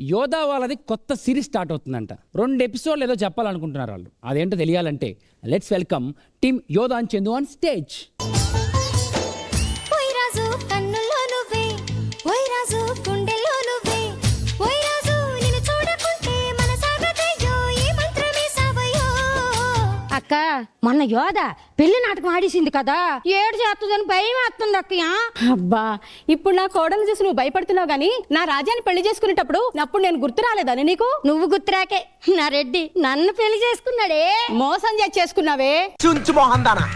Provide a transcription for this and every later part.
యోధా వాళ్ళది కొత్త సిరీస్ స్టార్ట్ అవుతుందంట. 2 ఎపిసోడ్లు ఏదో చెప్పాలనుకుంటున్నారు వాళ్ళు. అదేంటో తెలియాలంటే లెట్స్ వెల్కమ్ టీమ్ యోధా అండ్ చందు ఆన్ స్టేజ్. అక్క మొన్న యోధ పెళ్లి నాటకం ఆడేసింది కదా, ఏడు చేస్తుందని భయం వేస్తుంది అక్కయ్య. అబ్బా, ఇప్పుడు నా కోడలు చూసి నువ్వు భయపడుతున్నావు గానీ నా రాజాని పెళ్లి చేసుకునేటప్పుడు అప్పుడు నేను గుర్తు రాలేదని నీకు? నువ్వు గుర్తురాకే నా రెడ్డి నన్ను పెళ్లి చేసుకున్నాడే. మోసం చేసుకున్నావే, చుంచు మోహందానా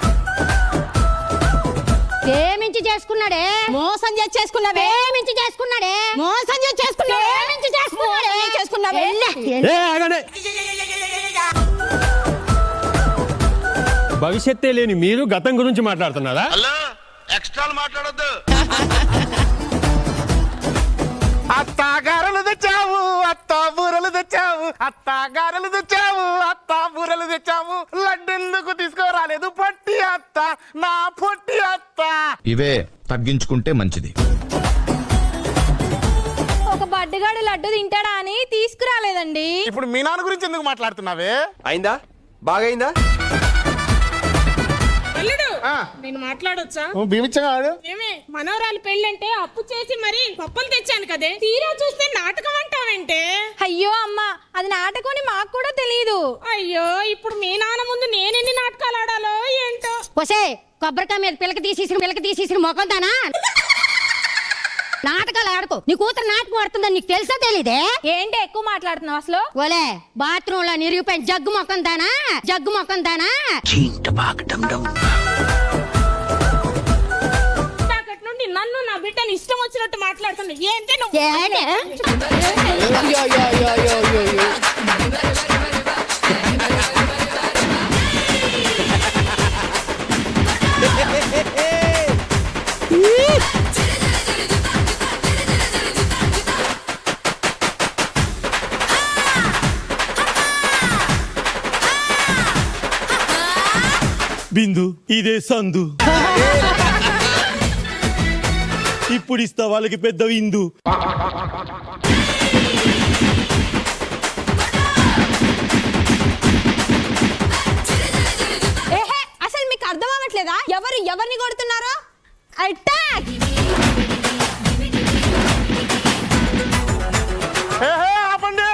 ఏమించి చేసుకున్నాడే, మోసం చేసుకున్నావే, ఏమించి చేసుకున్నాడే, మోసం చేసుకున్నావే, ఏమించి చేసుకున్నాడే, చేసుకున్నావే. భవిష్యత్తే లేని మీరు గతం గురించి మాట్లాడుతున్నారా? ఎక్స్ట్రాలు మాట్లాడొద్దు. అత్తాగారలు తెచ్చావు, అత్తా బూరలు తెచ్చావు, అత్తాగారలు తెచ్చావు, అత్తా బూరలు తెచ్చావు, లడ్డెందుకు తీసుకోరాలేదు పొట్టి అత్త, నా పొట్టి అత్త. ఇవే తగ్గించుకుంటే మంచిది. ఒక బడ్డగాడు లడ్డు తింటాడా అని తీసుకురాలేదండి. ఇప్పుడు మీ నాన్న గురించి ఎందుకు మాట్లాడుతున్నావే? అయిందా? బాగైందా? నేను మాట్లాడొచ్చా? భీమిచ్చగాడు ఏమే మనవరాలు పెళ్ళంటే అప్పు చేసి మరి పప్పులు తెచ్చాను కదే, తీరా చూస్తే నాటకం అంటావంటే. అయ్యో అమ్మా, అది నాటకం అని మాకు కూడా తెలియదు. అయ్యో, ఇప్పుడు మీ నాన్న ముందు నేనెన్ని నాటకాలు ఆడాలో ఏంటో. ఒసే కొబ్బరికాయ మీద పిల్లకి తీసేసిన మొఖం దానా, నాటకాలు ఆడుకో. నీ కూతురు నాటకం ఆడుతుందని నీకు తెలుసా తెలీదే? ఏంటి ఎక్కువ మాట్లాడుతున్నావు అసలు? ఓలే బాత్రూమ్ లో నిరిగిపోయిన జగ్గు మొఖం దానా, జగ్గు మొఖం దానా. అక్కడి నుండి నన్ను నా బిడ్డని ఇష్టం వచ్చినట్టు మాట్లాడుతుంది ఏంటి నువ్వు? ఏంటే? బిందు ఇదే సందు. ఇప్పుడు ఇస్తా వాళ్ళకి పెద్ద విందు. ఏహే, అసలు మీకు అర్థం అవ్వట్లేదా ఎవరిని కొడుతున్నారో? అటాక్! ఆపండి.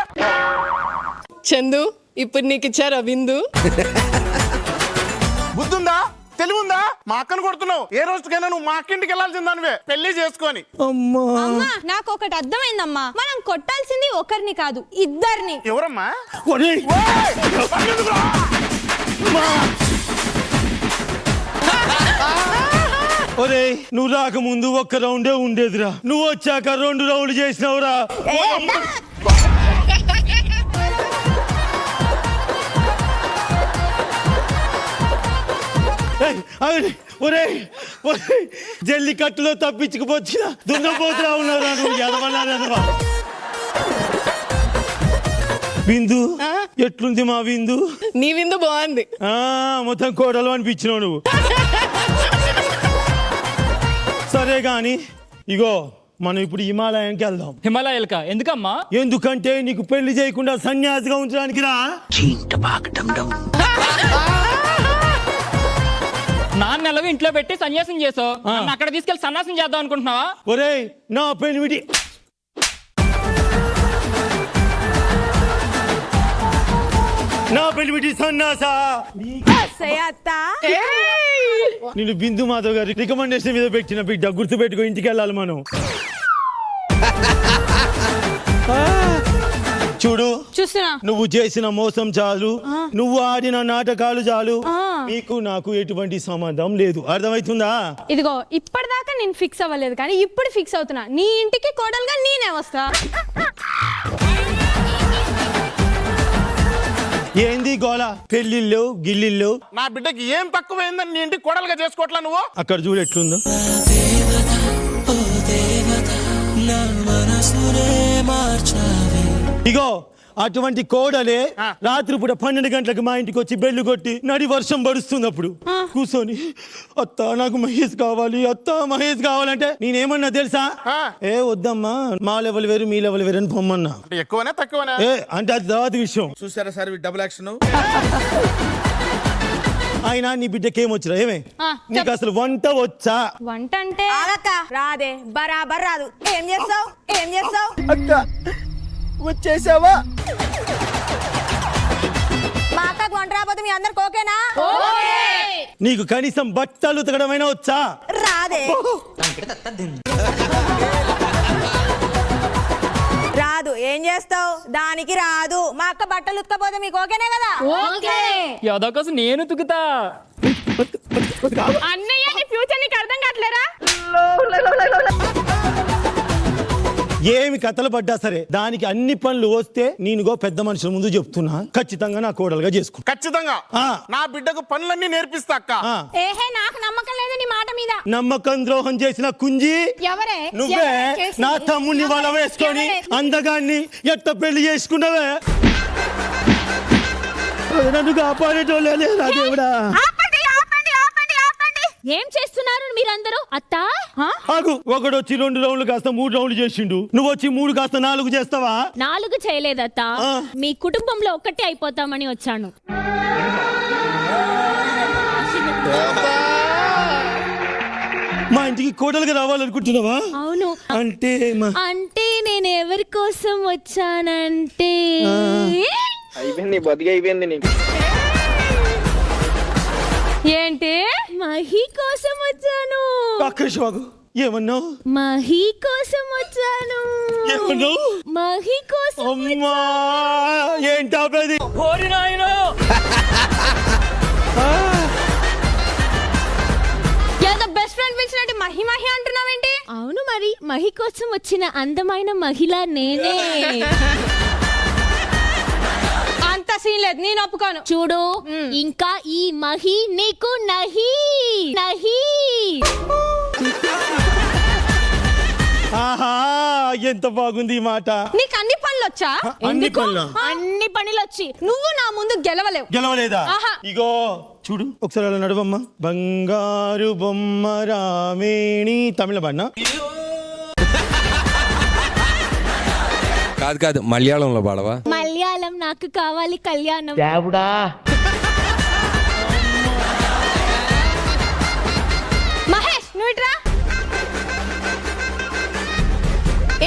చందు, ఇప్పుడు నీకు ఇచ్చారా విందు? బుద్ధుందా, తెలివుందా? మా అక్కను కొడుతున్నావు. ఏ రోజుకైనా నువ్వు మా అక్కింటికి వెళ్ళాల్సిందానివే పెళ్లి చేసుకొని. అమ్మా, నాకు ఒకటి అర్థమైందమ్మా, మనం కొట్టాల్సింది ఒకరిని కాదు, ఇద్దరిని. ఎవరమ్మా? ఒరే, నువ్వు రాకముందు ఒక్క రౌండే ఉండేదిరా, నువ్వు వచ్చాక 2 రౌండ్లు చేసినావురా. ఒరే జల్లికట్టులో తప్పించుకుపోచ్చిన దున్నపోతులా ఉన్నారా నువ్వు? ఎదవన్నారా? బిందు ఎట్లుంది మా విందు? నీ విందు బాగుంది. మొత్తం కోడలు అనిపించినావు నువ్వు. సరే గాని ఇగో మనం ఇప్పుడు హిమాలయానికి వెళ్దాం. హిమాలయాలకా? ఎందుకమ్మా? ఎందుకంటే నీకు పెళ్లి చేయకుండా సన్యాసిగా ఉంచడానికి రా. నాన్న ఎలాగో ఇంట్లో పెట్టి సన్యాసం చేసావు, అక్కడ తీసుకెళ్లి సన్యాసం చేద్దాం అనుకుంటున్నావా? ఒరే నా పెళ్లి సన్నాసా, నేను బిందు మాధవ్ గారి రికమెండేషన్ మీద పెట్టిన బిడ్డ, గుర్తు పెట్టుకో. ఇంటికి వెళ్ళాలి మనం. చూడు, చూస్తున్నా. నువ్వు చేసిన మోసం చాలు, నువ్వు ఆడిన నాటకాలు చాలు, నీకు నాకు ఎటువంటి సంబంధం లేదు. అర్థమవుతుందా? ఇదిగో ఇప్పటిదాకా నేను ఫిక్స్ అవ్వలేదు కానీ ఇప్పుడు ఫిక్స్ అవుతున్నా. నీ ఇంటికి కోడలుగా నేనే వస్తా. ఏంది గోళ? పెళ్లిళ్ళు గిల్లిళ్ళు. నా బిడ్డకి ఏం తక్కువైందని నీ ఇంటికి కోడలుగా చేసుకోవట్లా నువ్వు? అక్కడ చూడు ఎట్లుందో. ఇగో అటువంటి కోడలే రాత్రిపూట 12 గంటలకు మా ఇంటికి వచ్చి బెల్లు కొట్టి నడి వర్షం పడుస్తున్నప్పుడు కూర్చొని అత్త నాకు మహేష్ కావాలి, అత్త మహేష్ కావాలంటే నేనేమన్నా తెలుసా? ఏ వద్దమ్మా, మా లెవెల్ వేరు మీ లెవెల్ వేరు అని పొమ్మన్నా. ఎక్కువనా తక్కువనా? ఏ అంటే అది తర్వాత విషయం. చూసారా సార్ డబుల్ యాక్షన్. ఆయన నీ బిడ్డకేమొచ్చిరా? ఏమే నీకు అసలు వంట వచ్చా? వంట అంటే రాదే, బరాబర్ రాదు. ఏం చేస్తావు? అక్క వచ్చేసావా? మా అక్కకు వంట రాకపోతే మీ అందరికి ఓకేనా? నీకు కనీసం బట్టలు ఉతకడమైనా వచ్చా? రాదే, రాదు. ఏం చేస్తావు? దానికి రాదు. మా అక్క బట్టలు ఉతకపోతే మీకు ఓకేనే కదా? యోదా కోసం నేను ఉతుకుతా. అన్నయ్య నీ ఫ్యూచర్ నీకు అర్థం కావట్లేరా? ఏమి కథలు పడ్డా సరే దానికి అన్ని పనులు వస్తే నేనుగో పెద్ద మనుషుల ముందు చెప్తున్నా, ఖచ్చితంగా నా కోడలుగా చేసుకో. ఖచ్చితంగా నా బిడ్డకు పనులన్నీ నేర్పిస్తా అక్క. ఏహే, నాకు నమ్మకం లేదు నీ మాట మీద. నమ్మకం ద్రోహం చేసిన కుంజి ఎవరే? నువ్వే. నా తమ్ముడిని వాళ్ళ వేసుకొని అందగాన్ని ఎట్ట పెళ్లి చేసుకున్నావే. నన్ను కాపాడేటోళ్ళే లేదా దేవుడా? ఏం చేస్తున్నారు మీరందరూ? అత్తా ఆగు, ఒకడు వచ్చి 2 రౌండ్లు కాస్త 3 రౌండ్లు చేసిండు, నువ్వు వచ్చి 3 కాస్త 4 చేస్తావా? 4 చేయలేదత్తా, మీ కుటుంబంలో ఒక్కటే అయిపోతామని వచ్చాను. మా ఇంటికి కోడలుగా రావాలనుకుంటున్నావా? అవును. అంటే అంటే నేను ఎవరి కోసం వచ్చానంటే అయిపోయింది, బతికి అయిపోయింది నీకు. ఏంటి? మహి కోసం వచ్చాను. ఆకాశవాగు ఏమన్నావు? మహి కోసం వచ్చాను. ఏమన్నావు? మహి కోసం. అమ్మా ఏంటాపేది? ఏదో బెస్ట్ ఫ్రెండ్ పిలిచినట్టు మహి మహి అంటున్నావేంటి? అవును మరి, మహి కోసం వచ్చిన అందమైన మహిళ నేనే. అంత సీన్ లేదు, నేను ఒప్పుకోను. చూడు, ఇంకా ఈ మహి నీకు నహి నహి. ఆహా ఎంత బాగుంది ఈ మాట. నీకు అన్ని పనులు వచ్చా? అన్ని పనులు? అన్ని పనులు వచ్చి నువ్వు నా ముందు గెలవలేవు. గెలవలేదా? ఆహా. ఇగో చూడు ఒకసారి అలా నడవమ్మా. బంగారు బొమ్మ రామేణి తమిళ పాడినా? కాదు మలయాళంలో పాడవా? మలయాళం నాకు కావాలి కళ్యాణం. మహేష్ నువ్వు ఇట్రా.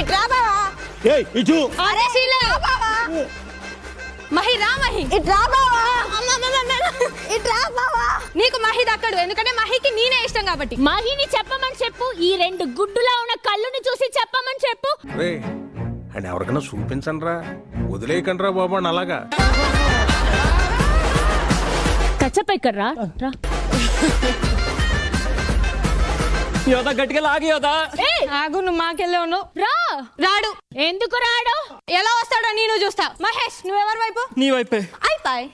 ఇట్రా బావా. ఏయ్ ఇటు. అరే శీల. మహి రా మహి. ఇట్రా బావా. ఇట్రా బావా. నీకు మహి దక్కడు, ఎందుకంటే మహికి నేనే ఇష్టం కాబట్టి. మహిని చెప్పమని చెప్పు. ఈ 2 గుడ్డులా ఉన్న కళ్ళుని చూసి చెప్పమని చెప్పు. అని ఎవరికైనా చూపించండి రా, వదిలేయకండి రా బాబు అని అలాగా. కచ్చపెక్కర్రా రా. యోదా గట్టిగా లాగి యోదా. ఆగు, నువ్వు మాకెళ్ళే ఉన్నావు. రాడు. ఎందుకు రాడు? ఎలా వస్తాడో నేను చూస్తా. మహేష్ నువ్వెవరి వైపు? నీ వైపే. అయిపోయి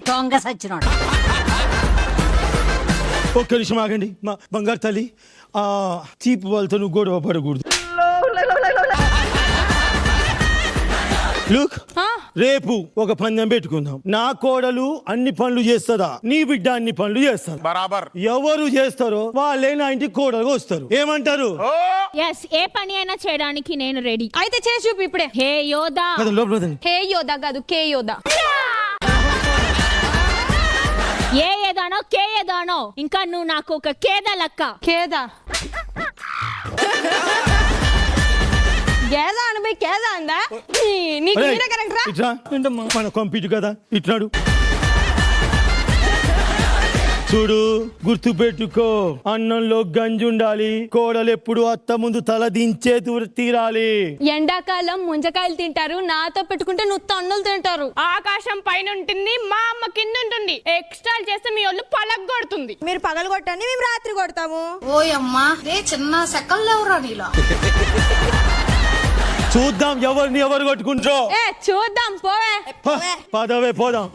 ఒక్క నిమిషం ఆగండి. మా బంగారు తల్లి, ఆ చీప్ వాళ్ళతో నువ్వు గొడవ పడకూడదు. లుక్, రేపు ఒక పందెం పెట్టుకుందాం. నా కోడలు అన్ని పనులు చేస్తుందా, నీ బిడ్డ అన్ని పనులు చేస్తారు. బరాబర్. ఎవరు చేస్తారో వాళ్ళే నా ఇంటికి కోడలుగా వస్తారు. ఏమంటారు? ఎస్, ఏ పని అయినా చేయడానికి నేను రెడీ. అయితే చేసి చూపి ఇప్పుడే. హే యోదా. హే యోదా కాదు, కే యోదా. ఏ ఏదానో కే ఏదానో, ఇంకా నువ్వు నాకు ఒక కేదా లక్క. కేదా గేదా అనుభవి కేదా అందా? నీకు మీరే కరెక్ట్ రా. ఇట్లా మన కంప్యూటర్ కదా ఇట్లాడు. చూడు, గుర్తు పెట్టుకో, అన్నంలో గంజి ఉండాలి. కోడలు ఎప్పుడు అత్త ముందు తల దించే తీరాలి. ఎండాకాలం ముంజకాయలు తింటారు, నాతో పెట్టుకుంటే నువ్వు తన్నులు తింటారు. ఆకాశం పైన ఉంటుంది, మా అమ్మ కింద ఉంటుంది. ఎక్స్ట్రా చేస్తే మీ ఒళ్ళు పలగొడుతుంది. మీరు పగలు కొట్టండి, మేము రాత్రి కొడతాము. ఓయమ్మా రే చిన్న సెకల్లేవరా నీలా. చూద్దాం ఎవరిని ఎవరు కొట్టుకుంటారో. చూద్దాం, పోవే. పదవే పోదాం.